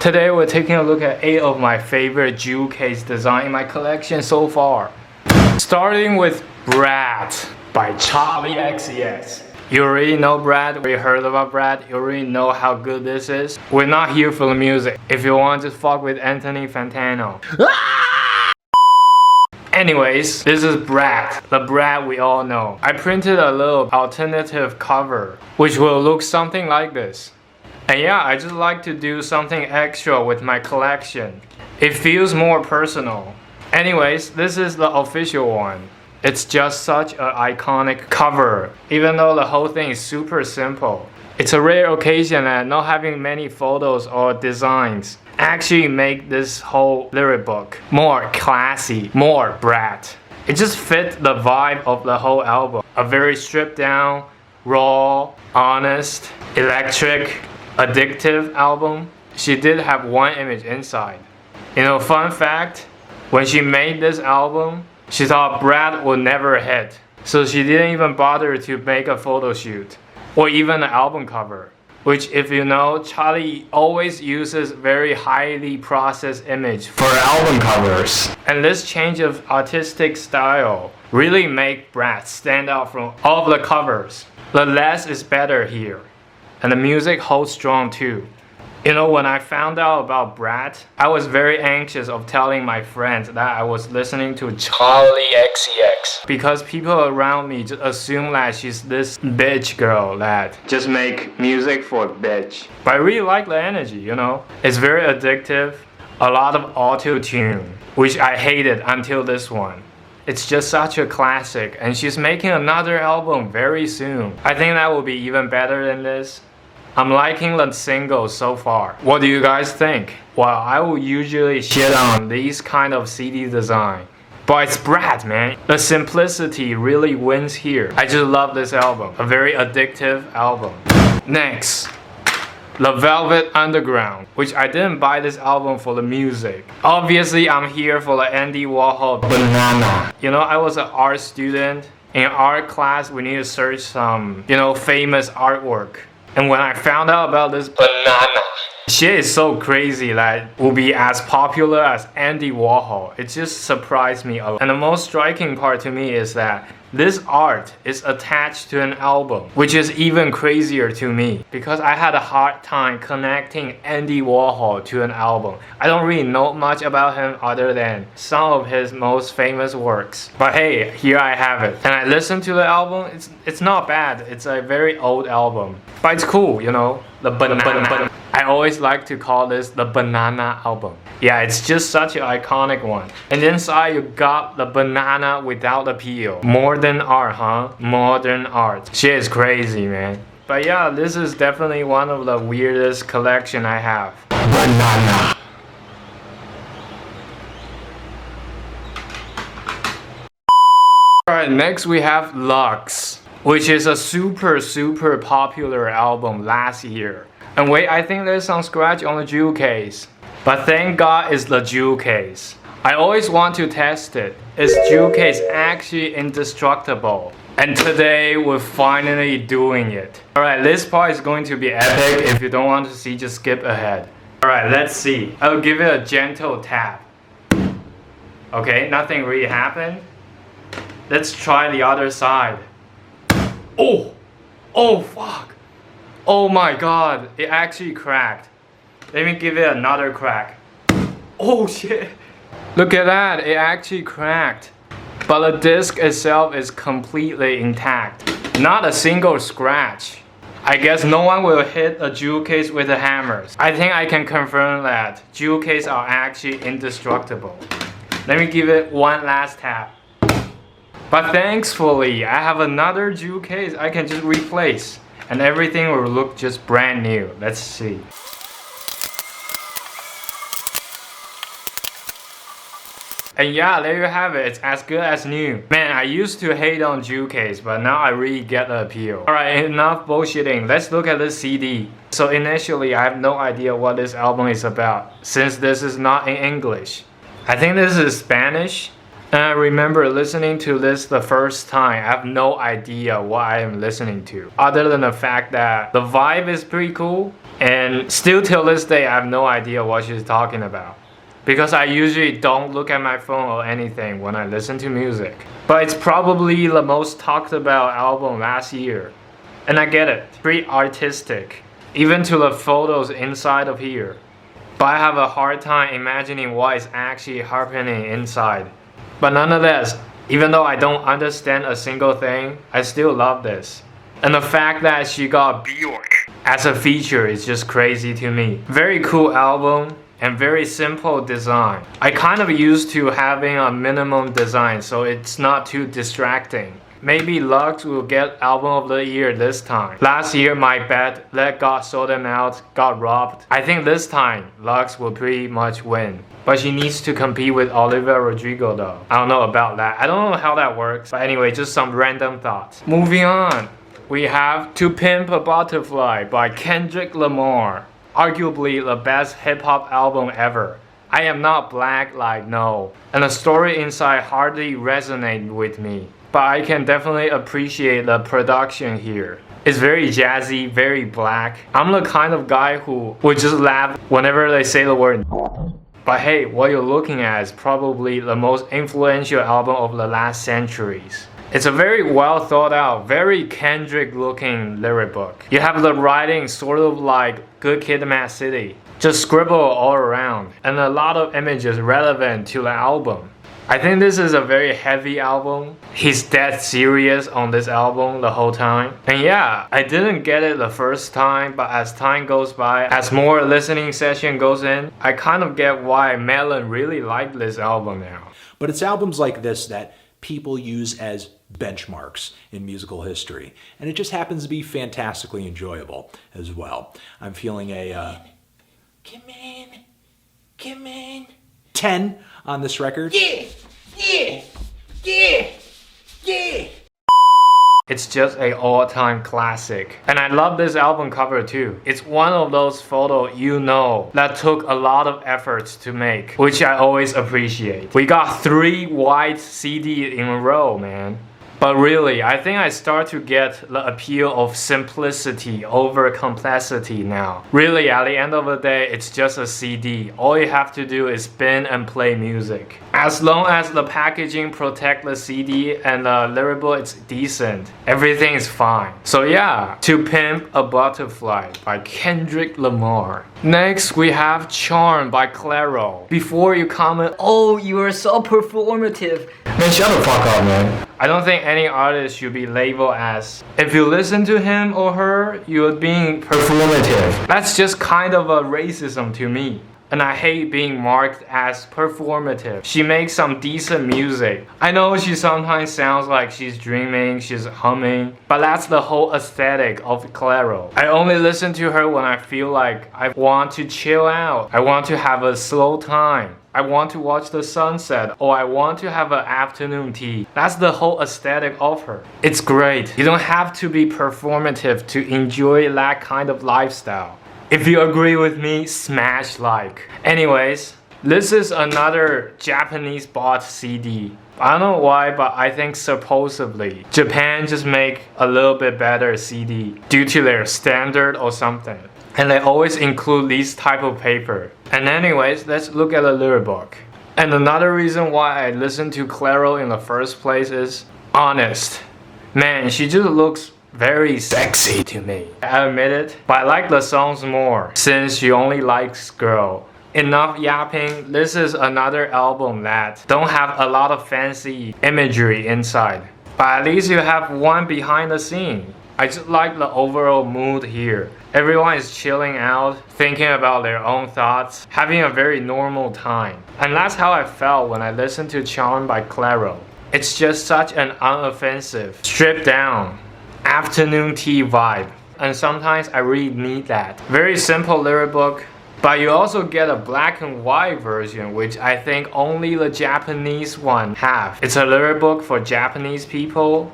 Today we're taking a look at 8 of my favorite jewel case design in my collection so far. Starting with Brat by Charli XCX. You already know Brat, we heard about Brat, you already know how good this is. We're not here for the music. If you want to fuck with Anthony Fantano. Anyways, this is Brat, the Brat we all know. I printed a little alternative cover, which will look something like this. And yeah, I just like to do something extra with my collection. It feels more personal. Anyways, this is the official one. It's just such an iconic cover, even though the whole thing is super simple. It's a rare occasion that not having many photos or designs actually make this whole lyric book more classy, more Brat. It just fit the vibe of the whole album. A very stripped down, raw, honest, electric, addictive album. She did have one image inside. You know, fun fact, when she made this album, she thought Brat would never hit. So she didn't even bother to make a photo shoot or even an album cover. Which, if you know, Charli always uses very highly processed image for album covers. And this change of artistic style really make Brat stand out from all of the covers. The less is better here. And the music holds strong too. You know, when I found out about Brat, I was very anxious of telling my friends that I was listening to Charli XCX. Because people around me just assume that she's this bitch girl that just make music for bitch. But I really like the energy, you know? It's very addictive, a lot of auto-tune, which I hated until this one. It's just such a classic, and she's making another album very soon. I think that will be even better than this. I'm liking the singles so far. What do you guys think? Well, I will usually shit on these kind of CD design. But it's Brat, man. The simplicity really wins here. I just love this album. A very addictive album. Next, the Velvet Underground, which I didn't buy this album for the music. Obviously, I'm here for the Andy Warhol Banana. You know, I was an art student. In art class, we need to search some, you know, famous artwork. And when I found out about this banana, shit is so crazy that it will be as popular as Andy Warhol. It just surprised me a lot. And the most striking part to me is that this art is attached to an album, which is even crazier to me because I had a hard time connecting Andy Warhol to an album. I don't really know much about him other than some of his most famous works. But hey, here I have it. And I listened to the album, it's not bad. It's a very old album. But it's cool, you know, the banana. I always like to call this the banana album. Yeah, it's just such an iconic one. And inside you got the banana without the peel. Modern art, huh? Modern art. Shit is crazy, man. But yeah, this is definitely one of the weirdest collection I have. Banana. Alright, next we have Lux, which is a super popular album last year. And wait, I think there's some scratch on the jewel case. But thank God it's the jewel case. I always want to test it. Is jewel case actually indestructible? And today we're finally doing it. Alright, this part is going to be epic. If you don't want to see, just skip ahead. Alright, let's see. I'll give it a gentle tap. Okay, nothing really happened. Let's try the other side. Oh! Oh fuck! Oh my god, it actually cracked. Let me give it another crack. Oh shit! Look at that, it actually cracked. But the disc itself is completely intact. Not a single scratch. I guess no one will hit a jewel case with the hammers. I think I can confirm that jewel cases are actually indestructible. Let me give it one last tap. But thankfully, I have another jewel case I can just replace. And everything will look just brand new. Let's see. And yeah, there you have it. It's as good as new. Man, I used to hate on jewel case, but now I really get the appeal. Alright, enough bullshitting. Let's look at this CD. So initially, I have no idea what this album is about, since this is not in English. I think this is Spanish. And I remember listening to this the first time. I have no idea what I am listening to, other than the fact that the vibe is pretty cool. And still till this day, I have no idea what she's talking about, because I usually don't look at my phone or anything when I listen to music. But it's probably the most talked about album last year. And I get it, pretty artistic, even to the photos inside of here. But I have a hard time imagining what is actually happening inside. But nonetheless, even though I don't understand a single thing, I still love this. And the fact that she got Björk as a feature is just crazy to me. Very cool album and very simple design. I kind of used to having a minimum design, so it's not too distracting. Maybe Lux will get album of the year this time. Last year, my bet, Let God Sort Them Out, got robbed. I think this time, Lux will pretty much win. But she needs to compete with Olivia Rodrigo though. I don't know about that. I don't know how that works. But anyway, just some random thoughts. Moving on, we have To Pimp a Butterfly by Kendrick Lamar. Arguably the best hip-hop album ever. I am not black, like no. And the story inside hardly resonated with me. But I can definitely appreciate the production here. It's very jazzy, very black. I'm the kind of guy who would just laugh whenever they say the word. But hey, what you're looking at is probably the most influential album of the last centuries. It's a very well thought out, very Kendrick looking lyric book. You have the writing sort of like Good Kid, Mad City. Just scribble all around, and a lot of images relevant to the album. I think this is a very heavy album. He's dead serious on this album the whole time. And yeah, I didn't get it the first time, but as time goes by, as more listening session goes in, I kind of get why Melon really liked this album now. But it's albums like this that people use as benchmarks in musical history. And it just happens to be fantastically enjoyable as well. I'm feeling a come in 10 on this record. Yeah. It's just an all-time classic. And I love this album cover too. It's one of those photos that took a lot of efforts to make, which I always appreciate. We got 3 white CDs in a row, man. But really, I think I start to get the appeal of simplicity over complexity now. Really, at the end of the day, it's just a CD. All you have to do is spin and play music. As long as the packaging protects the CD and the lyrical is decent, everything is fine. So yeah, To Pimp a Butterfly by Kendrick Lamar. Next, we have Charm by Clairo. Before you comment, oh, you are so performative. Man, shut the fuck up, man. I don't think any artist should be labeled as, if you listen to him or her, you're being performative. That's just kind of a racism to me. And I hate being marked as performative. She makes some decent music. I know she sometimes sounds like she's dreaming, she's humming, but that's the whole aesthetic of Clairo. I only listen to her when I feel like I want to chill out. I want to have a slow time. I want to watch the sunset, or I want to have an afternoon tea. That's the whole aesthetic of her. It's great. You don't have to be performative to enjoy that kind of lifestyle. If you agree with me, smash like. Anyways, this is another Japanese bought CD. I don't know why, but I think supposedly Japan just make a little bit better CD due to their standard or something. And they always include these type of paper. And anyways, let's look at the lyric book. And another reason why I listened to Clairo in the first place is honest. Man, she just looks very sexy to me. I admit it, but I like the songs more since she only likes girl. Enough yapping. This is another album that don't have a lot of fancy imagery inside, but at least you have one behind the scene. I just like the overall mood here. Everyone is chilling out, thinking about their own thoughts, having a very normal time. And that's how I felt when I listened to Charm by Clairo. It's just such an unoffensive, stripped down, afternoon tea vibe. And sometimes I really need that. Very simple lyric book, but you also get a black and white version, which I think only the Japanese one have. It's a lyric book for Japanese people.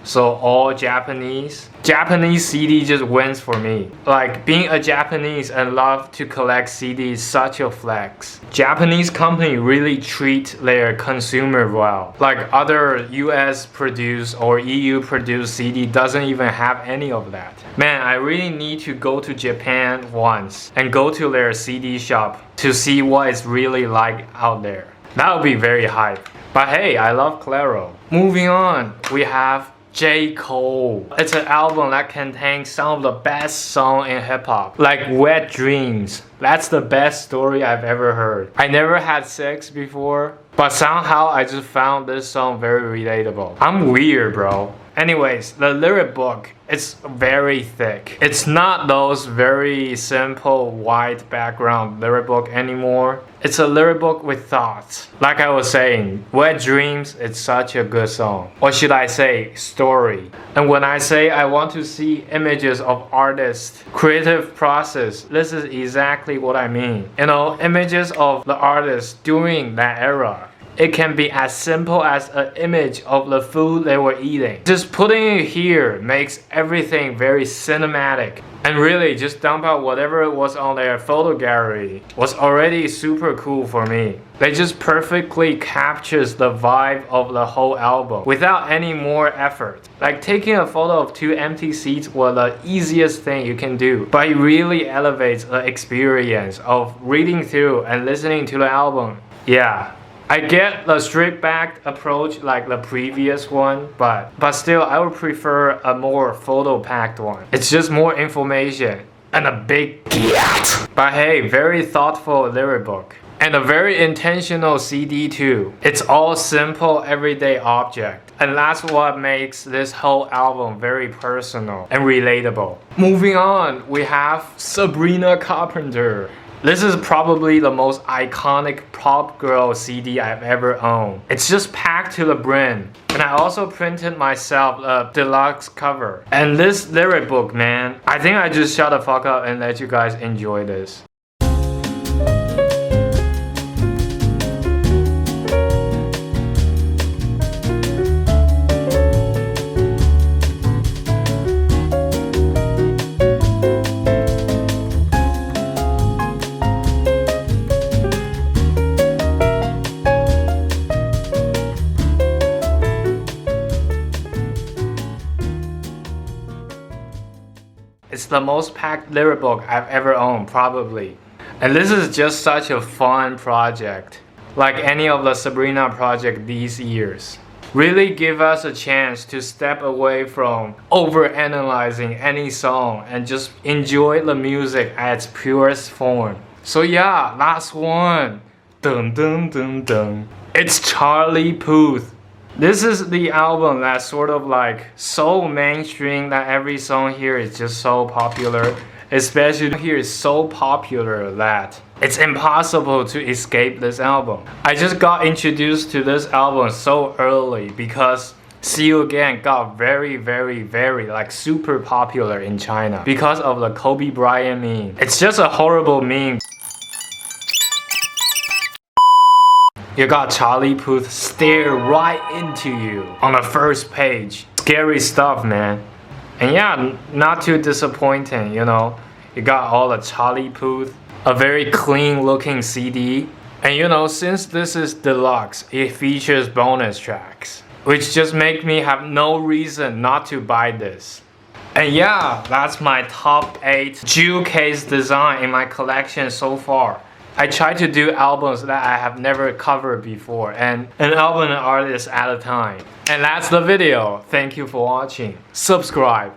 so all Japanese. Japanese CD just wins for me. Like being a Japanese and love to collect CDs is such a flex. Japanese company really treat their consumer well. Like other US produced or EU produced CD doesn't even have any of that. Man, I really need to go to Japan once and go to their CD shop to see what it's really like out there. That would be very hype. But hey, I love Clairo. Moving on, we have J. Cole. It's an album that contains some of the best songs in hip-hop, like Wet Dreams. That's the best story I've ever heard. I never had sex before, but somehow I just found this song very relatable. I'm weird, bro. Anyways, the lyric book, it's very thick. It's not those very simple white background lyric book anymore. It's a lyric book with thoughts. Like I was saying, Wet Dreams, it's such a good song. Or should I say, story. And when I say I want to see images of artists' creative process, this is exactly what I mean. You know, images of the artists during that era. It can be as simple as an image of the food they were eating. Just putting it here makes everything very cinematic. And really, just dump out whatever was on their photo gallery was already super cool for me. They just perfectly captures the vibe of the whole album without any more effort. Like taking a photo of 2 empty seats was the easiest thing you can do, but it really elevates the experience of reading through and listening to the album. Yeah. I get the stripped-back approach like the previous one, but still I would prefer a more photo-packed one. It's just more information and a big get. But hey, very thoughtful lyric book. And a very intentional CD too. It's all simple everyday object. And that's what makes this whole album very personal and relatable. Moving on, we have Sabrina Carpenter. This is probably the most iconic pop girl CD I've ever owned. It's just packed to the brim. And I also printed myself a deluxe cover. And this lyric book, man, I think I just shut the fuck up and let you guys enjoy this. It's the most packed lyric book I've ever owned, probably. And this is just such a fun project. Like any of the Sabrina project these years. Really give us a chance to step away from overanalyzing any song and just enjoy the music at its purest form. So yeah, last one. Dun dun dun dun. It's Charli Puth. This is the album that's sort of like so mainstream that every song here is just so popular. Especially here is so popular that it's impossible to escape this album. I just got introduced to this album so early because See You Again got very like super popular in China because of the Kobe Bryant meme. It's just a horrible meme. You got Charli Puth stare right into you on the first page. Scary stuff, man. And yeah, not too disappointing, you know. You got all the Charli Puth, a very clean looking CD. And you know, since this is deluxe, it features bonus tracks, which just make me have no reason not to buy this. And yeah, that's my top 8 jewel case design in my collection so far. I try to do albums that I have never covered before and an album and artist at a time. And that's the video. Thank you for watching. Subscribe.